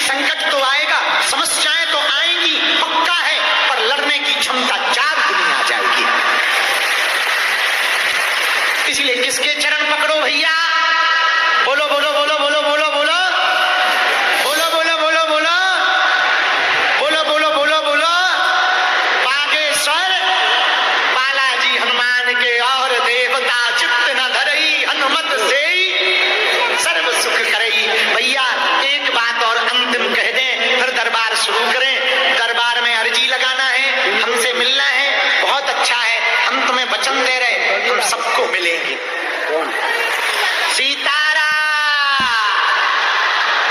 संकट तो आएगा, समस्याएं तो आएंगी, पक्का है, पर लड़ने की क्षमता 4 गुनी आ जाएगी। इसलिए किसके चरण पकड़ो भैया? बोलो बोलो बोलो बोलो बोलो बोलो बोलो बोलो बोलो बोलो बोलो बोलो बोलो बोलो बागेश्वर बालाजी हनुमान के और देवता चित्त न धरई हनुमत से सर्व सुख करई। भैया एक बात और अंतिम कह दें, फिर दरबार शुरू करें। दरबार में अर्जी लगाना है, हमसे मिलना है, बहुत अच्छा है, हम तुम्हें वचन दे रहे, हम सबको मिलेंगे। सीताराम,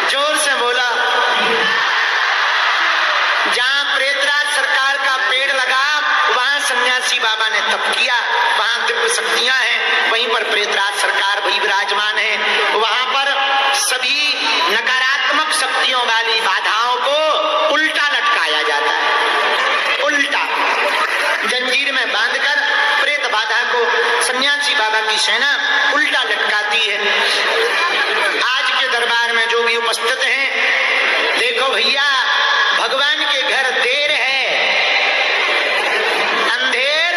जोर से बोला। जहां प्रेतराज सरकार का पेड़ लगा वहां सन्यासी बाबा ने तप किया, वहां दिव्य शक्तियां हैं, वहीं पर प्रेतराज सरकार भी विराजमान है। वहां पर सभी नकारात्मक शक्तियों वाली बाधाओं को उल्टा लटकाया जाता है। उल्टा जंजीर में बांधकर प्रेत बाधा को सन्यासी बाबा की सेना उल्टा लटकाती है। आज के दरबार में जो भी उपस्थित हैं, देखो भैया, भगवान के घर देर है, अंधेर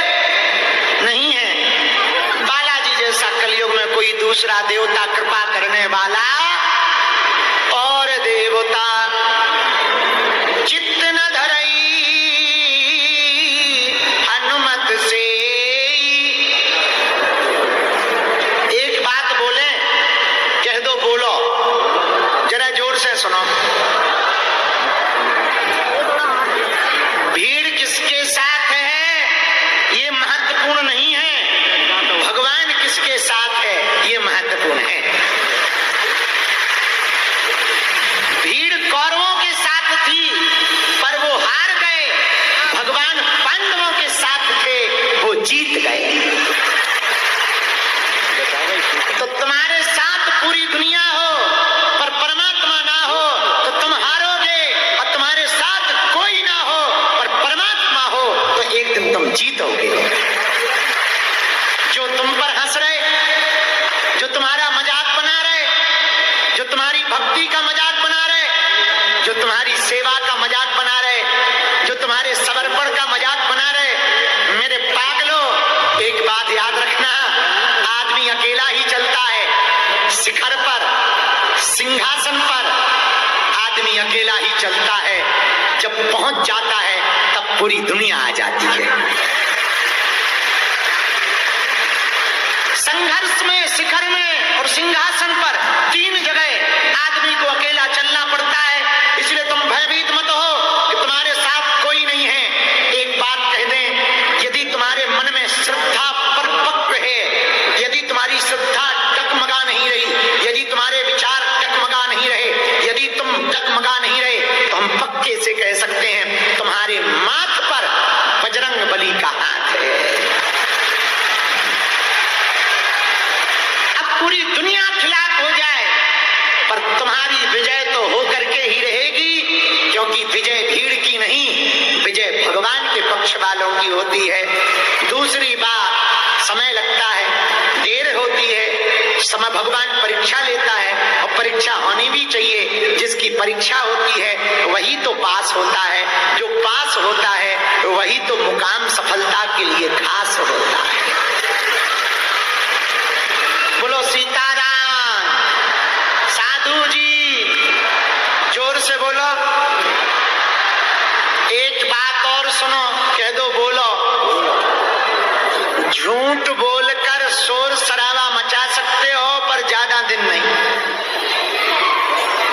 नहीं है। बालाजी जैसा कलयुग में कोई दूसरा देवता कृपा करने वाला और देवता चित्त न धरई हनुमत से। एक बात बोले, कह दो, बोलो जरा जोर से सुनो। भीड़ किसके साथ है ये महत्वपूर्ण नहीं है, भगवान किसके साथ है ये महत्वपूर्ण है। भीड़ कौरवों के साथ थी पर वो हार गए, भगवान पांडवों के साथ थे, वो जीत गए। तो तुम्हारे साथ पूरी दुनिया हो पर परमात्मा ना हो तो तुम हारोगे, और तुम्हारे साथ कोई ना हो पर परमात्मा हो तो एक दिन तुम जीतोगे। जो तुम पर हंस रहे, जो तुम्हारा मजाक बना रहे, जो तुम्हारी भक्ति का मजाक बना रहे, जो तुम्हारी सेवा का मजाक बना रहे, जो तुम्हारे समर्पण का मजाक बना रहे, मेरे पागलों एक बात याद रखना, आदमी अकेला ही चलता है, शिखर पर सिंहासन पर आदमी अकेला ही चलता है, जब पहुंच जाता है तब पूरी दुनिया आ जाती है। संघर्ष में, शिखर में और सिंहासन पर 3 जगह आदमी को अकेला चलना पड़ता है। इसलिए तुम भयभीत मत हो कि तुम्हारे साथ कोई नहीं है। एक बात कह दें, यदि तुम्हारे मन में श्रद्धा परिपक्व है, यदि तुम्हारी श्रद्धा डगमगा नहीं रही, यदि तुम्हारे विचार डगमगा नहीं रहे, यदि तुम डगमगा नहीं रहे, तो हम पक्के से कह सकते हैं तुम्हारे माथ पर बजरंग बली का हाथ है। अब पूरी दुनिया खिलाफ हो जाए पर तुम्हारी विजय तो होकर के ही रहेगी, क्योंकि विजय भीड़ की नहीं, विजय भगवान के पक्ष वालों की होती है। दूसरी बात, समय लगता है, देर होती है, समय भगवान परीक्षा लेता है और परीक्षा होनी भी चाहिए। जिसकी परीक्षा होती है वही तो पास होता है, जो पास होता है वही तो मुकाम सफलता के लिए खास होता है। बोलो सीताराम। साधु जी जोर से बोलो। एक बात और सुनो, कह दो, बोलो। झूठ बोलकर शोर शराबा मचा सकते हो पर ज्यादा दिन नहीं।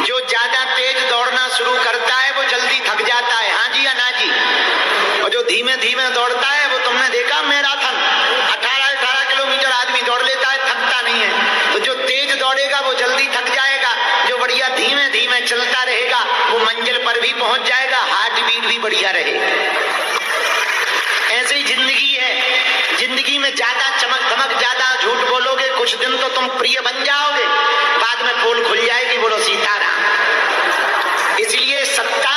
जो ज्यादा तेज दौड़ना शुरू करता है वो जल्दी थक जाता है, हाँ जी या ना जी। और जो धीमे धीमे दौड़ता है वो तुमने देखा मैराथन 18 किलोमीटर आदमी दौड़ लेता है, थकता नहीं है। तो जो तेज दौड़ेगा वो जल्दी थक जाएगा, जो बढ़िया धीमे धीमे चलता रहेगा वो मंजिल पर भी पहुंच जाएगा, हार्ट बीट भी बढ़िया रहेगा। ऐसे ही जिंदगी है, जिंदगी में ज्यादा चमक धमक, ज्यादा झूठ बोलोगे, कुछ दिन तो तुम प्रिय बन जाओगे, बाद में पोल खुल जाएगी। बोलो सीताराम। इसलिए सत्ता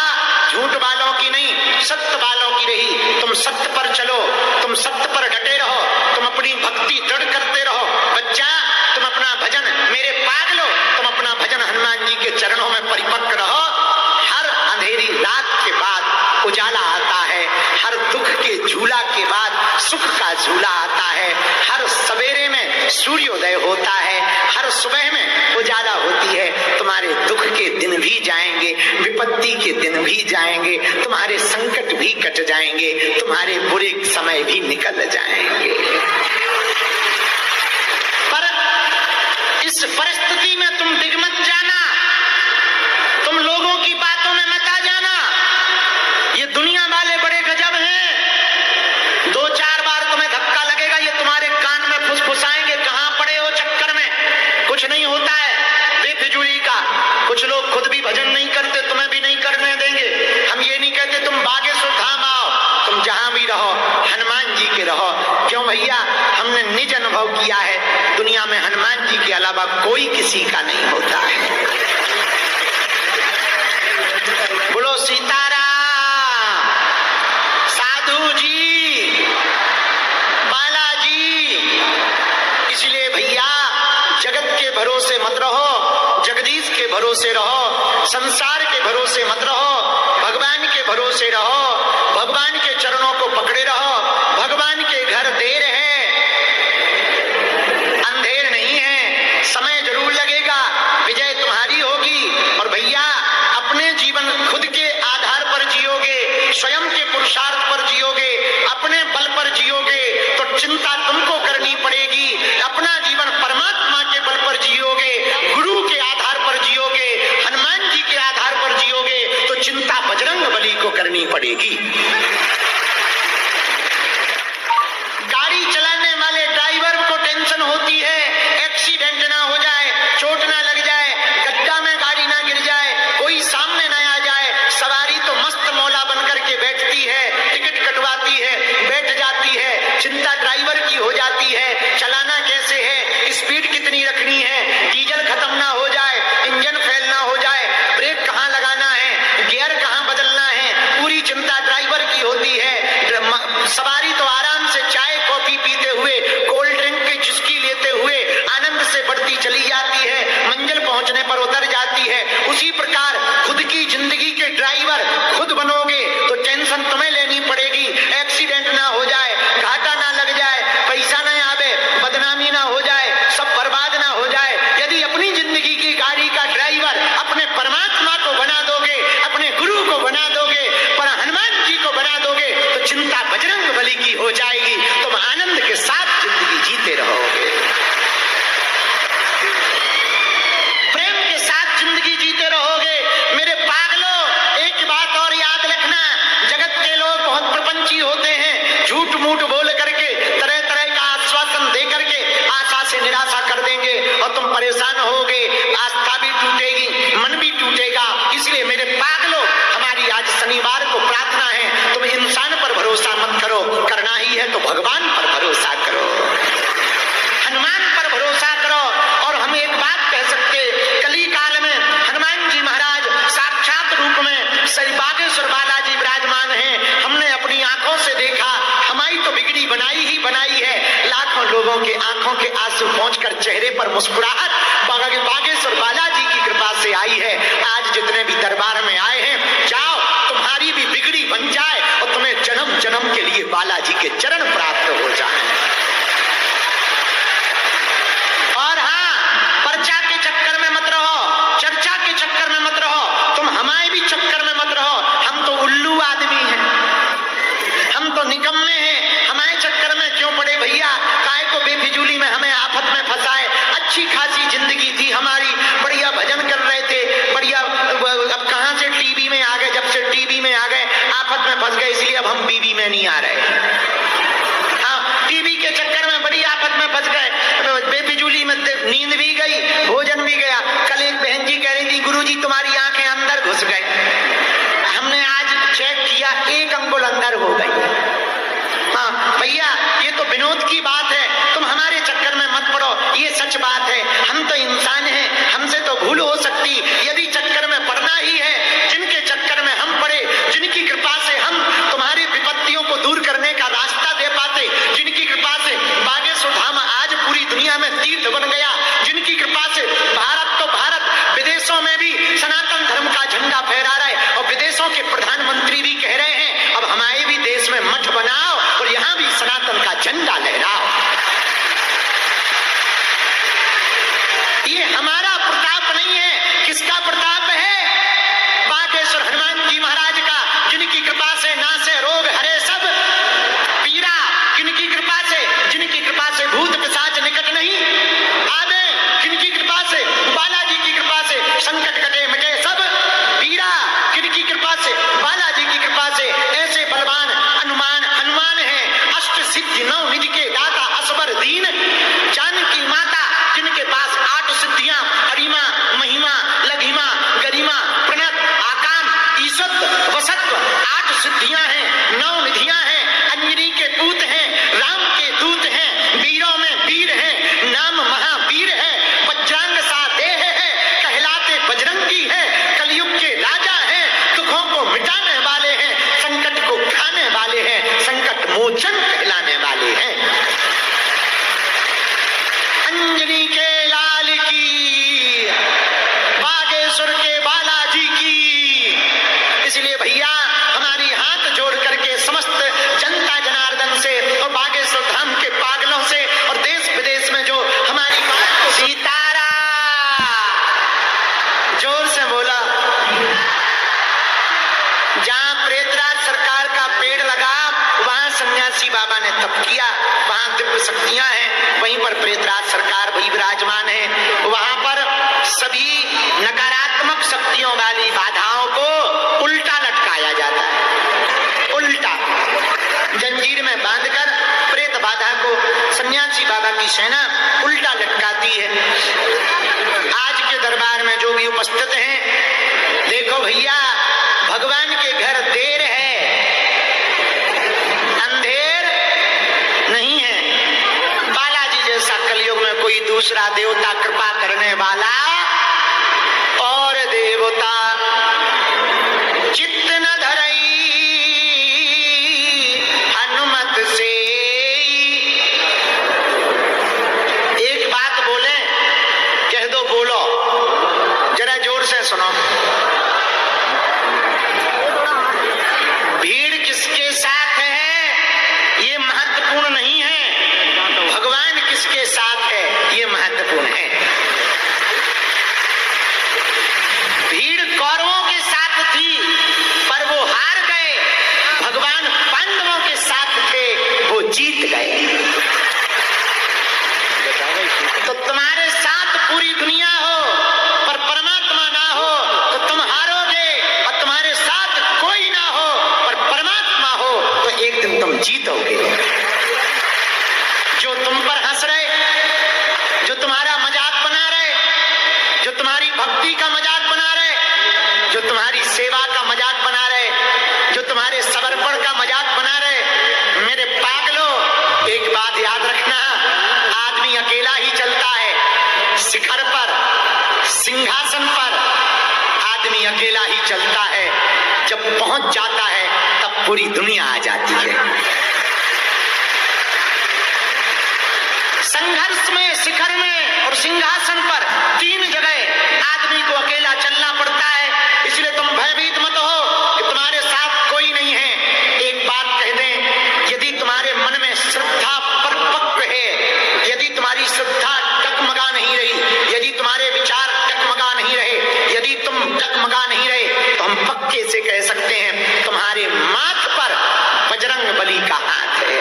झूठ वालों की नहीं, सत्य वालों की रही। तुम सत्य पर चलो, तुम सत्य पर डटे रहो, तुम अपनी भक्ति दृढ़ करते रहो। बच्चा, तुम अपना भजन, मेरे पागलो, तुम अपना भजन हनुमान जी के चरणों में परिपक्व रहो। अंधेरी रात के बाद उजाला आता है, हर दुख के झूला के बाद सुख का झूला आता है, हर सवेरे में सूर्योदय होता है, हर सुबह में उजाला होती है। तुम्हारे दुख के दिन भी जाएंगे, विपत्ति के दिन भी जाएंगे, तुम्हारे संकट भी कट जाएंगे, तुम्हारे बुरे समय भी निकल जाएंगे। पर इस परिस्थिति में तुम डिग मत जाना, तुम लोगों की बातों में मत आ जाना। ये दुनिया वाले बड़े गजब हैं, 2-4 बार तुम्हें धक्का लगेगा, ये तुम्हारे कान में फुसफुसाएंगे, कहां पड़े हो चक्कर में, कुछ नहीं होता है बेफिजूली का। कुछ लोग खुद भी भजन नहीं करते, तुम्हें भी नहीं करने देंगे। हम ये नहीं कहते तुम बागेश्वर धाम आओ, तुम जहां भी रहो हनुमान जी के रहो। क्यों भैया, हमने निज अनुभव किया है, दुनिया में हनुमान जी के अलावा कोई किसी का नहीं होता है। बोलो सीताराम, साधु जी, बालाजी। इसलिए भैया जगत के भरोसे मत रहो, जगदीश के भरोसे रहो, संसार के भरोसे मत रहो, भगवान के भरोसे रहो, भगवान के चरणों को पकड़े रहो। भगवान के घर देर है, अंधेर नहीं है, समय जरूर लगेगा, विजय तुम्हारी होगी। और भैया अपने जीवन खुद के आधार पर जियोगे, स्वयं के पुरुषार्थ पर जियोगे, अपने बल पर जियोगे तो चिंता तुमको करनी पड़ेगी। अपना जीवन परमात्मा के बल पर जियोगे, गुरु के आधार पर जियोगे, हनुमान जी के आधार पर जियोगे तो चिंता बजरंग बली को करनी पड़ेगी। गाड़ी चलाने वाले ड्राइवर को टेंशन होती है, एक्सीडेंट ना हो जाए, चोट ना लग जाए, गड्ढा में गाड़ी ना गिर जाए, कोई सामने ना आ जाए। सवारी तो मस्त मौला बनकर के बैठती है, टिकट कटवाती है, बैठ जाती है, चिंता ड्राइवर की हो जाती है, चलाना कैसे है, स्पीड कितनी रखनी है, डीजल खत्म ना हो जाए, इंजन फेल ना हो जाए, ब्रेक कहाँ लगाना है, गियर कहाँ बदलना है, पूरी चिंता ड्राइवर की होती है। सवारी तो आराम से चाय कॉफी पीते हुए, कोल्ड ड्रिंक की चुस्की लेते हुए आनंद से बढ़ती चली जाती है, मंजिल पहुंचने पर उतर जाती है। उसी प्रकार खुद की जिंदगी के ड्राइवर खुद बनोगे तो टेंशन तुम्हें लेनी पड़ेगी, एक्सीडेंट ना हो जाए, घाटा ना लग जाए, पैसा ना आवे, बदनामी ना हो जाए, सब बर्बाद ना हो जाए। यदि अपनी जिंदगी की गाड़ी का ड्राइवर अपने परमात्मा को बना दोगे, अपने गुरु को बना दोगे, पर हनुमान जी को बना दोगे तो चिंता बजरंग बली की हो जाएगी, तुम आनंद के साथ जिंदगी जीते रहोगे, प्रेम के साथ जिंदगी जीते रहोगे। मेरे पागलों, एक बात और याद रखना, जगत के लोग बहुत प्रपंची होते हैं, झूठ मूठ बोल करके तरह तरह का आश्वासन दे करके आशा से निराशा कर देंगे और तुम परेशान होगे, आस्था भी टूटेगी, मन भी टूटेगा। इसलिए मेरे पागलों, हमारी आज शनिवार को प्रार्थना है, तुम इंसान पर भरोसा मत करो, करना ही है तो भगवान पर भरोसा करो, हनुमान पर भरोसा करो। और हम एक बात कह सकते, कली काल में हनुमान जी महाराज साक्षात रूप में श्री बागेश्वर बालाजी विराजमान हैं, हमने अपनी आंखों से देखा। हमारी तो बिगड़ी बनाई ही बनाई है, लाखों लोगों के आंखों के आंसू पहुंचकर चेहरे पर मुस्कुराहट बागेश्वर बालाजी की कृपा से आई है। आज जितने भी दरबार में आए हैं, जाओ, तुम्हारी भी बिगड़ी बन जाए और तुम्हें जन्म जन्म के लिए बालाजी के चरण प्राप्त हो जाए। और हाँ, पर्चा के चक्कर में मत रहो, चर्चा के चक्कर में मत रहो, तुम हमारे भी चक्कर में मत रहो। हम तो उल्लू आदमी हैं, हम तो निकम्मे हैं, हमारे चक्कर में क्यों पड़े भैया, काहे को बेफिजूली में हमें आफत में फंसाए। अच्छी खासी जिंदगी थी हमारी, बढ़िया भजन कर रहे थे, बढ़िया, अब कहां से टीवी में आ गए, जब से टीवी में आ गए आफत में फंस गए, इसलिए अब हम बीवी में नहीं आ रहे। हाँ, टीवी के चक्कर में बड़ी आफत में फंस गए, बेफिजूली में नींद भी गई, भोजन भी गया। कल एक बहन जी कह रही थी, गुरुजी तुम्हारी आंखें अंदर घुस गए। हमने आज चेक किया, एक अंगुल अंदर हो गई। हाँ भैया, ये तो विनोद की बात है, तुम हमारे चक्कर में मत पड़ो, ये सच बात है। हम तो इंसान हैं, हमसे तो भूल हो सकती, यदि चक्कर में पड़ना ही है, जिनके चक्कर में हम पड़े, जिनकी कृपा से हम तुम्हारी विपत्तियों को दूर करने का रास्ता दे पाते, जिनकी कृपा से बागेश्वर धाम आज पूरी दुनिया में तीर्थ बन गया, जिनकी ये हमारा प्रताप नहीं है, किसका प्रताप है? बागेश्वर हनुमान जी महाराज का, जिनकी कृपा से नासे रोग हरे सब पीरा, किनकी कृपा से, जिनकी कृपा से भूत पिशाच निकट नहीं आवे, किनकी कृपा से, बालाजी की कृपा से संकट कटे मिटे सब पीरा, किनकी कृपा से, बालाजी की कृपा से। ऐसे बलवान हनुमान है, अष्ट सिद्धि नौ निधि के दाता असबर दीन जानकी माता, जिनके पास 8 सिद्धियां हरिमा महिमा लघिमा गरिमा प्रणत आकाम ईशत वसत्व 8 सिद्धियां हैं, 9 निधियां हैं, अंजनी के पूत हैं, राम के दूत हैं, वीरों में वीर हैं, नाम महावीर है, वज्रांग सा देह है, कहलाते बजरंगी है, कलयुग के राजा हैं, दुखों को मिटाने वाले हैं, संकट को खाने वाले हैं, संकट मोचन कहलाने वाले हैं। अंजनी के लाल की, बागेश्वर के बालाजी की। इसलिए भैया हमारी हाथ जोड़ करके समस्त जनता जनार्दन से और बागेश्वर धाम के पागलों से और देश विदेश में जो हमारी बात को सीतारा जोर से बोला। जहां प्रेतराज सरकार का पेड़ लगा वहां सन्यासी बाबा ने तप किया, वहां दिव्य शक्तियां हैं, वहीं पर प्रेतराज सरकार भी विराजमान है। वहां पर सभी नकारात्मक शक्तियों वाली बाधाओं को उल्टा लटकाया जाता है। उल्टा जंजीर में बांधकर प्रेत बाधा को सन्यासी बाबा की सेना उल्टा लटकाती है। आज के दरबार में जो भी उपस्थित हैं, देखो भैया भगवान के घर देर है, अंधेर नहीं है। बालाजी जैसा कलयुग में कोई दूसरा देवता कृपा करने वाला और देवता चित्त न धरई हनुमत से। एक बात बोले, कह दो, बोलो जरा जोर से सुनो। भीड़ किसके साथ है ये महत्वपूर्ण नहीं है, भगवान किसके साथ है ये महत्वपूर्ण है। भीड़ कौरवों के साथ थी पर वो हार गए, भगवान पांडवों के साथ थे वो जीत गए। तो तुम्हारे साथ पूरी दुनिया हो पर परमात्मा ना हो तो तुम हारोगे, और तुम्हारे साथ कोई ना हो पर परमात्मा हो तो एक दिन तुम जीतोगे। जो तुम पर हंस रहे, जो तुम्हारा मजाक बना रहे, जो तुम्हारी भक्ति का मजाक बना रहे, जो तुम्हारी सेवा का मजाक बना रहे, जो तुम्हारे समर्पण का मजाक बना रहे, मेरे पागलों एक बात याद रखना, आदमी अकेला ही चलता है। शिखर पर, सिंहासन पर आदमी अकेला ही चलता है, जब पहुंच जाता है तब पूरी दुनिया आ जाती है। संघर्ष में, शिखर में और सिंहासन पर 3 जगह आदमी को अकेला चलना पड़ता है। इसलिए तुम भयभीत मत हो कि तुम्हारे साथ कोई नहीं है। एक बात कह दें, यदि तुम्हारे मन में श्रद्धा परिपक्व है, यदि तुम्हारी श्रद्धा टकमगा नहीं रही, यदि तुम्हारे विचार टकमगा नहीं रहे, यदि तुम टकमगा नहीं रहे, तो हम पक्के से कह सकते हैं तुम्हारे माथ पर बजरंग बली का हाथ है।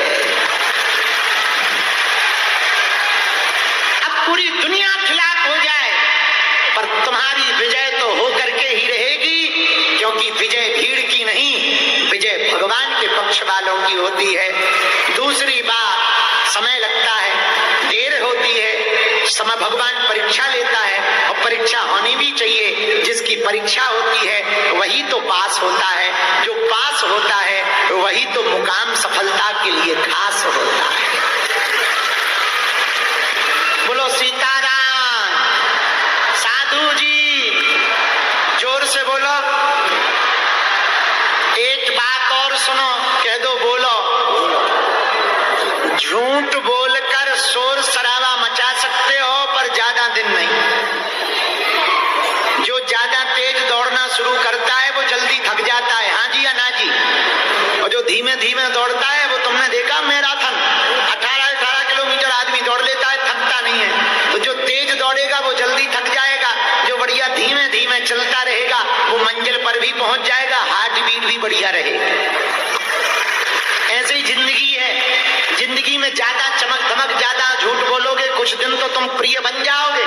अब पूरी दुनिया खिलाफ हो जाए पर तुम्हारी विजय तो होकर के ही रहेगी, क्योंकि विजय भीड़ की नहीं, विजय भगवान के पक्ष वालों की होती है। दूसरी बात, समय लगता है, देर होती है, समय भगवान परीक्षा लेता है और परीक्षा होनी भी चाहिए। जिसकी परीक्षा होती है वही तो पास होता है, जो पास होता है वही तो मुकाम सफलता के लिए खास होता है। बोलो सीताराम। साधु जी जोर से बोलो। एक बात और सुनो, कह दो, बोलो। झूठ बोलकर शोर शराबा मचा सकते हो पर ज्यादा दिन नहीं। जो ज्यादा तेज दौड़ना शुरू करता है वो जल्दी थक जाता है, हाँ जी या ना जी। और जो धीमे धीमे दौड़ता है वो तुमने देखा मैराथन 18-18 किलोमीटर आदमी दौड़ लेता है, थकता नहीं है। तो जो तेज दौड़ेगा वो जल्दी थक दिन तो तुम प्रिय बन जाओगे,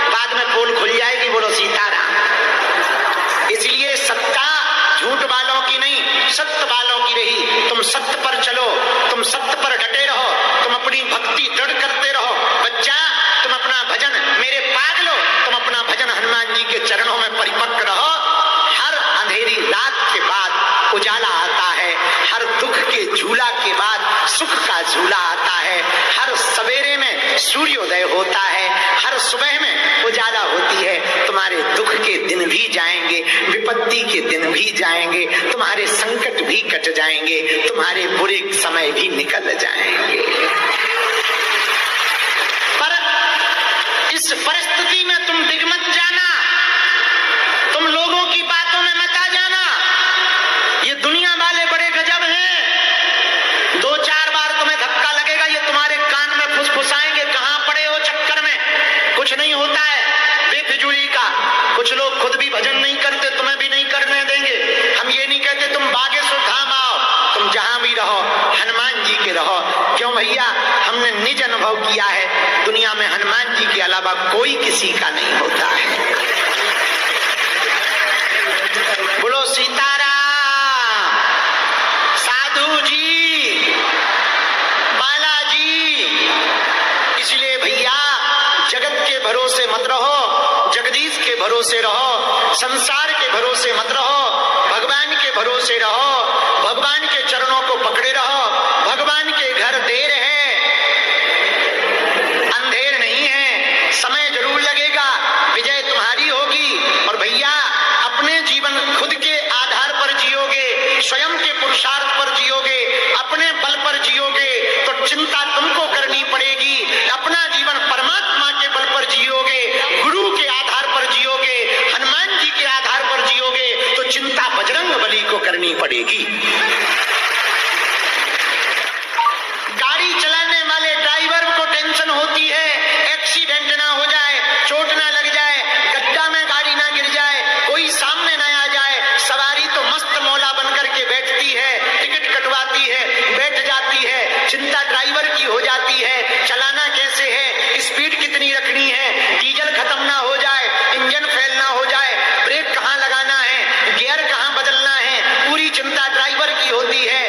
बाद में पोल खुल जाएगी। बोलो सीताराम। इसलिए सत्ता झूठ वालों की नहीं, सत्य वालों की रही। तुम सत्य पर चलो, तुम सत्य पर डटे रहो, तुम अपनी भक्ति दृढ़ करते रहो। बच्चा तुम अपना भजन, मेरे पागलो तुम अपना भजन हनुमान जी के चरणों में परिपक्व रहो। हर अंधेरी रात के बाद उजाला आता है, हर दुख के झूला के बाद सुख का झूला आता है, हर सवेरे में सूर्योदय होता है, हर सुबह में उजाला होती है। तुम्हारे दुख के दिन भी जाएंगे, विपत्ति के दिन भी जाएंगे, तुम्हारे संकट भी कट जाएंगे, तुम्हारे बुरे समय भी निकल जाएंगे। पर इस परिस्थिति में तुम डिग मत जाना, तुम लोगों की बातों में मत आ जाना। ये दुनिया वाले बड़े गजब हैं, 2-4 बार तुम्हें धक्का लगेगा, ये तुम्हारे कान में फुसफुसाएंगे, कहां पड़े हो चक्कर में, कुछ नहीं होता है बेफिजूली का। कुछ लोग खुद भी भजन नहीं करते, तुम्हें भी नहीं करने देंगे। हम ये नहीं कहते तुम बागेश्वर धाम आओ, तुम जहां भी रहो हनुमान जी के रहो। क्यों भैया, हमने निज अनुभव किया है, दुनिया में हनुमान जी के अलावा कोई किसी का नहीं होता है। बोलो सीताराम। साधु जी, बालाजी। इसलिए भैया जगत के भरोसे मत रहो, जगदीश के भरोसे रहो, संसार के भरोसे मत रहो, भगवान के भरोसे रहो, भगवान के चरणों को पकड़े रहो। भगवान के घर देर है, अंधेर नहीं है, समय जरूर लगेगा, विजय तुम्हारी होगी। और भैया अपने जीवन खुद के आधार पर जियोगे, स्वयं के पुरुषार्थ पर जियोगे, अपने बल पर जियोगे तो चिंता तुमको करनी पड़ेगी। अपना जीवन परमात्मा के बल पर जियोगे, गुरु के आधार पर जियोगे, हनुमान जी के आधार पर जियोगे तो चिंता बजरंग बली को करनी पड़ेगी। गाड़ी चलाने वाले ड्राइवर को टेंशन होती है, एक्सीडेंट ना हो जाए, चोट ना लग जाए, गड्ढा में गाड़ी ना गिर जाए, कोई सामने ना आ जाए। सवारी तो मस्त मौला बनकर के बैठती है, टिकट कटवाती है, बैठ जाती है, चिंता ड्राइवर की हो जाती है, चलाना कैसे है, स्पीड कितनी रखनी है, डीजल खत्म ना हो जाए, इंजन फेल ना हो जाए, ब्रेक कहाँ लगाना है, गियर कहाँ बदलना है, पूरी चिंता ड्राइवर की होती है।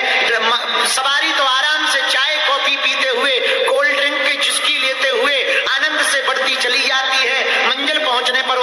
सवारी तो आराम से चाय कॉफी पीते हुए, कोल्ड ड्रिंक की चुस्की लेते हुए आनंद से बढ़ती चली जाती है। मंजिल पहुंचने पर